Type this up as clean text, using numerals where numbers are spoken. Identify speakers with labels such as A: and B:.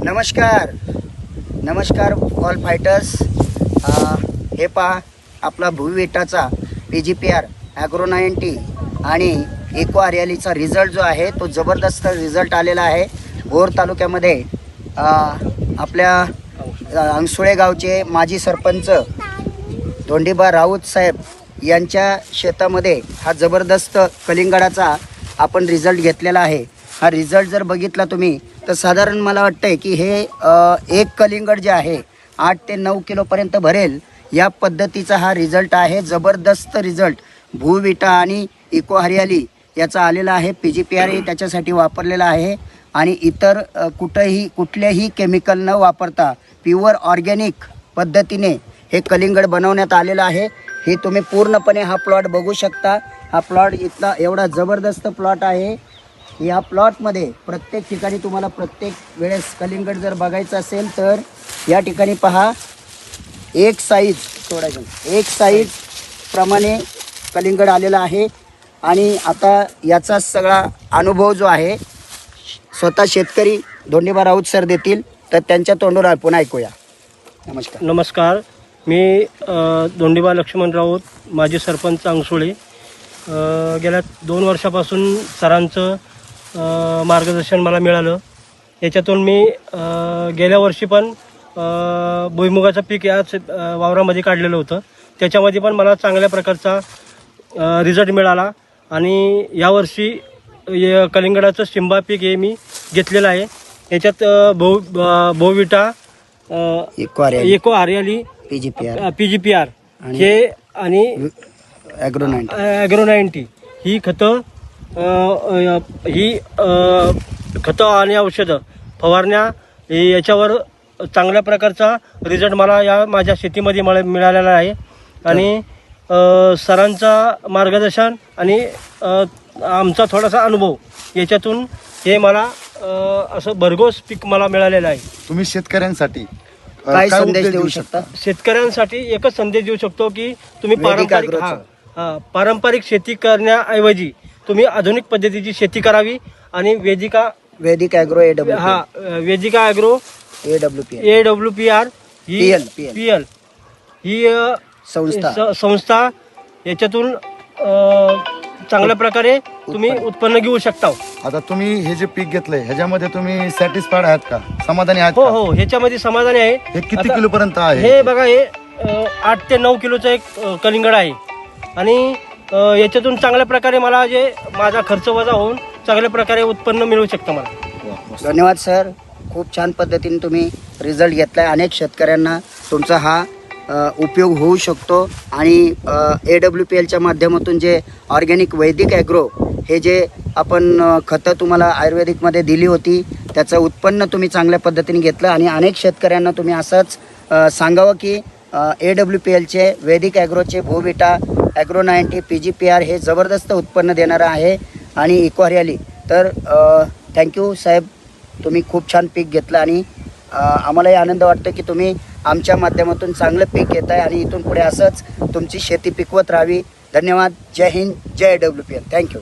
A: नमस्कार all fighters. हे पहा आपला भूविटाचा PGPR ॲग्रो 90 आणि इको हरियालीचा रिझल्ट जो आहे तो जबरदस्त रिझल्ट आलेला आहे। भोर तालुक्यामध्ये आपल्या अंगसुळे गावचे माजी सरपंच धोंडीबा राऊत साहेब यांच्या शेतामध्ये हा जबरदस्त कलिंगडाचा आपण रिझल्ट घेतलेला आहे। हा रिझल्ट जर बघितला तुम्ही तर साधारण मला वाटतंय की हे एक कलिंगड जे आहे 8 ते 9 किलोपर्यंत भरेल या पद्धतीचा हा रिझल्ट आहे। जबरदस्त रिझल्ट भूविटा आणि इको हरियाली याचा आलेला आहे। PGPR त्याच्यासाठी वापरलेला आहे आणि इतर कुठल्याही केमिकल न वापरता प्युअर ऑर्गॅनिक पद्धतीने हे कलिंगड बनवण्यात आलेलं आहे। हे तुम्ही पूर्णपणे हा प्लॉट बघू शकता। हा प्लॉट इथला एवढा जबरदस्त प्लॉट आहे। या प्लॉटमध्ये प्रत्येक ठिकाणी तुम्हाला प्रत्येक वेळेस कलिंगड जर बघायचं असेल तर या ठिकाणी पहा एक साईज प्रमाणे कलिंगड आलेला आहे। आणि आता याचा सगळा अनुभव जो आहे स्वतः शेतकरी धोंडीबा राऊत सर देतील, तर त्यांच्या तोंडून आपण ऐकूया।
B: नमस्कार, मी धोंडीबा लक्ष्मण राऊत, माजी सरपंच अंगसुळे। गेल्या 2 वर्षापासून सरांचं मार्गदर्शन मला मिळालं। याच्यातून मी गेल्या वर्षी पण भुईमुगाचं पीक याच वावरामध्ये काढलेलं होतं। त्याच्यामध्ये पण मला चांगल्या प्रकारचा रिझल्ट मिळाला आणि यावर्षी कलिंगडाचं शिंबा पीक हे मी घेतलेलं आहे। याच्यात भूविटा, इको हरियाली, PGPR हे आणि ॲग्रो 90 ही खतं आणि औषधं फवारण्या याच्यावर चांगल्या प्रकारचा रिझल्ट मला या माझ्या शेतीमध्ये मिळालेला आहे। आणि सरांचा मार्गदर्शन आणि आमचा थोडासा अनुभव याच्यातून हे मला असं भरघोस पीक मला मिळालेलं आहे।
C: तुम्ही शेतकऱ्यांसाठी
A: काय संदेश देऊ शकता?
B: शेतकऱ्यांसाठी एकच संदेश देऊ शकतो की तुम्ही पारंपरिक शेती करण्याऐवजी तुम्ही आधुनिक पद्धतीची शेती करावी आणि वेदिका ॲग्रो AWPR PL ही संस्था याच्यातून चांगल्या प्रकारे तुम्ही उत्पन्न घेऊ शकता।
C: आता तुम्ही हे जे पीक घेतलंय ह्याच्यामध्ये तुम्ही सॅटिस्फाईड आहात का, समाधानी आहात?
B: हो, ह्याच्यामध्ये समाधानी आहे।
C: हे किती किलो पर्यंत आहे?
B: हे बघा, हे 8 ते 9 किलोचं एक कलिंगड आहे आणि याच्यातून चांगल्या प्रकारे मला जे माझा खर्च वजा होऊन चांगल्या प्रकारे उत्पन्न मिळू शकतं मला।
A: धन्यवाद सर, खूप छान पद्धतीने तुम्ही रिझल्ट घेतलाय। अनेक शेतकऱ्यांना तुमचा हा उपयोग होऊ शकतो आणि AWPLच्या माध्यमातून जे ऑर्गॅनिक वैदिक ॲग्रो हे जे आपण खतं तुम्हाला आयुर्वेदिकमध्ये दिली होती त्याचं उत्पन्न तुम्ही चांगल्या पद्धतीने घेतलं आणि अनेक शेतकऱ्यांना तुम्ही असंच सांगावं की AWPLचे वैदिक ॲग्रोचे भूविटा ॲग्रो 90 PGPR हे जबरदस्त उत्पन्न देणारं आहे आणि इको हरियाली। तर थँक्यू साहेब, तुम्ही खूप छान पीक घेतलं आणि आम्हालाही आनंद वाटतो की तुम्ही आमच्या माध्यमातून चांगलं पीक घेत आहे आणि इथून पुढे असंच तुमची शेती पिकवत राहावी। धन्यवाद। जय हिंद, जय AWPL। थँक्यू।